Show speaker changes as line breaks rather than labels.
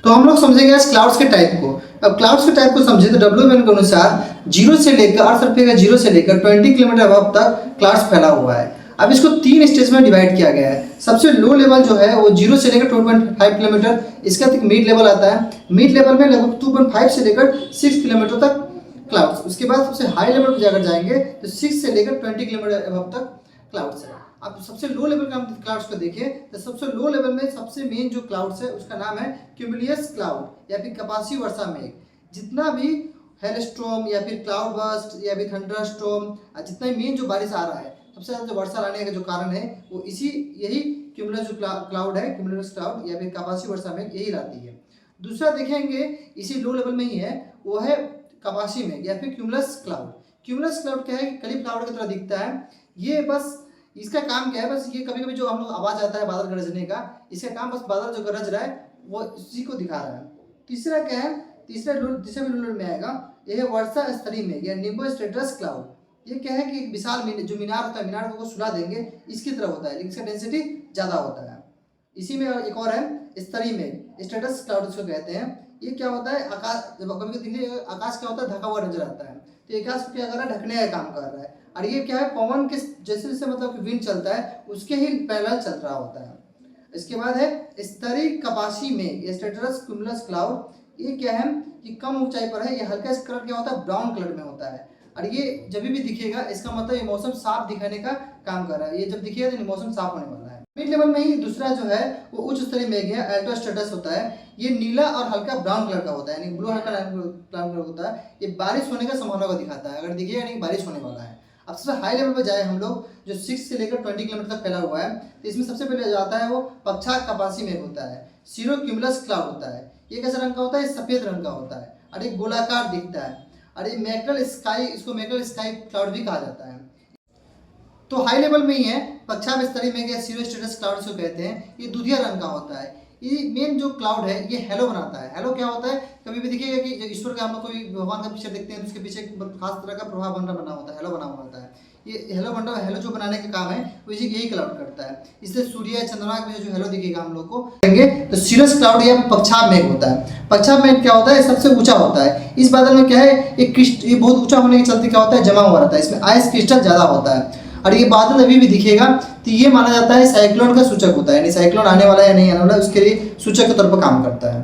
तो हम लोग समझेंगे आज क्लाउड्स के टाइप को। अब क्लाउड्स के टाइप को समझे तो डब्ल्यूएमएन के अनुसार जीरो से लेकर अर्थ सरफेस का जीरो से लेकर 20 किलोमीटर अबव तक क्लाउड्स फैला हुआ है। अब इसको तीन स्टेज में डिवाइड किया गया है। सबसे लो लेवल जो है वो जीरो से लेकर 2.5 किलोमीटर, इसका मिड लेवल आता है। मिड लेवल में लगभग 2.5 से लेकर 6 किलोमीटर तक क्लाउड्स। उसके बाद सबसे हाई लेवल पर जाकर जाएंगे तो 6 से लेकर 20 किलोमीटर अबव तक क्लाउड्स है। अब सबसे लो लेवल का हम क्लाउड्स को देखें तो सबसे लो लेवल में सबसे मेन जो क्लाउड्स है उसका नाम है क्यूमुलस क्लाउड या फिर कपासी वर्षा मेघ। जितना भी हेलस्टॉर्म या फिर क्लाउड बर्स्ट या फिर थंडरस्टॉर्म, जितना भी मेन जो बारिश आ रहा है, सबसे ज़्यादा जो वर्षा लाने का जो कारण है वो यही क्यूमुलस जो क्लाउड है, क्यूमुलस क्लाउड या फिर कपासी वर्षा मेघ, यही लाती है। दूसरा देखेंगे इसी लो लेवल में ही है, वो है कपासी मेघ या फिर क्यूमुलस क्लाउड। क्यूमुलस क्लाउड क्या है कि कली क्लाउड की तरह दिखता है। ये बस इसका काम क्या है, बस ये कभी कभी जो हम लोग आवाज आता है बादल गरजने का, इसका काम बस बादल जो गरज रहा है वो इसी को दिखा रहा है। तीसरा क्या है, तीसरे भी में आएगा, यह है वर्षा स्तरीय मेघ या निम्बो स्ट्रेटस क्लाउड। ये क्या है कि एक विशाल जो मीनार होता है, मीनार को सुला देंगे इसकी तरह होता है, लेकिन इसका डेंसिटी ज़्यादा होता है। इसी में एक और है स्तरीय मेघ, स्ट्रेटस क्लाउड इसको कहते हैं। ये क्या होता है, आकाश जब कभी देखिए आकाश क्या होता है, ढका हुआ नजर आता है, तो आकाश को क्या कर रहा है, ढकने का काम कर रहा है। और ये क्या है, पवन के जैसे जैसे मतलब कि विंड चलता है उसके ही पैरेलल चल रहा होता है। इसके बाद है स्तरीय कपासी मेघ, स्ट्रेटस क्यूमुलस क्लाउड। ये क्या है कि कम ऊंचाई पर है, ये हल्का इस कलर क्या होता है, ब्राउन कलर में होता है। और ये जब भी दिखेगा इसका मतलब ये मौसम साफ दिखाने का काम कर रहा है। ये जब दिखेगा तो मौसम साफ होने वाला है। मिड लेवल में ही दूसरा जो है वो उच्च स्तरीय मेघ है, अल्ट्रा स्ट्रेटस होता है। ये नीला और हल्का ब्राउन कलर का होता है, यानी ब्लू हल्का ब्राउन कलर होता है। ये बारिश होने का संभावना को दिखाता है, अगर दिखेगा यानी बारिश होने वाला है। अब सबसे हाई लेवल पर जाए हम लोग, जो 6 से लेकर 20 किलोमीटर तक फैला हुआ है, तो इसमें सबसे पहले जो आता है वो पक्षा कपासी मेघ होता है, सीरो क्यूमुलस क्लाउड होता है। ये कैसा रंग का होता है, सफेद रंग का होता है और एक गोलाकार दिखता है। और ये मैकरल स्काई, इसको मैकरल स्काई क्लाउड भी कहा जाता है। तो हाई लेवल में ही है पक्षा स्तरीय मेघ या सीरो स्ट्रेटस क्लाउड इसको कहते हैं। ये दूधिया रंग का होता है। ये मेन जो क्लाउड है ये हेलो बनाता है। हेलो क्या होता है, कभी भी देखिएगा कि ईश्वर का हम लोग कोई भगवान का पिक्चर देखते हैं तो उसके पीछे खास तरह का प्रभाव बना होता है, हेलो बना हुआ होता है। ये हेलो जो बनाने का काम है वो यही क्लाउड करता है। इससे सूर्य चंद्रमा के जो हेलो दिखेगा हम लोग को कहेंगे तो सीरस क्लाउड या पक्षाभ मेघ होता है। पक्षाभ मेघ क्या होता है, सबसे ऊंचा होता है। इस बादल में क्या है, ये बहुत ऊंचा होने के चलते क्या होता है, जमा हुआ रहता है, इसमें आइस क्रिस्टल ज्यादा होता है। और ये बादल अभी भी दिखेगा तो ये माना जाता है साइक्लोन का सूचक होता है, यानी साइक्लोन आने वाला है या नहीं आने वाला, उसके लिए सूचक के तौर पर काम करता है।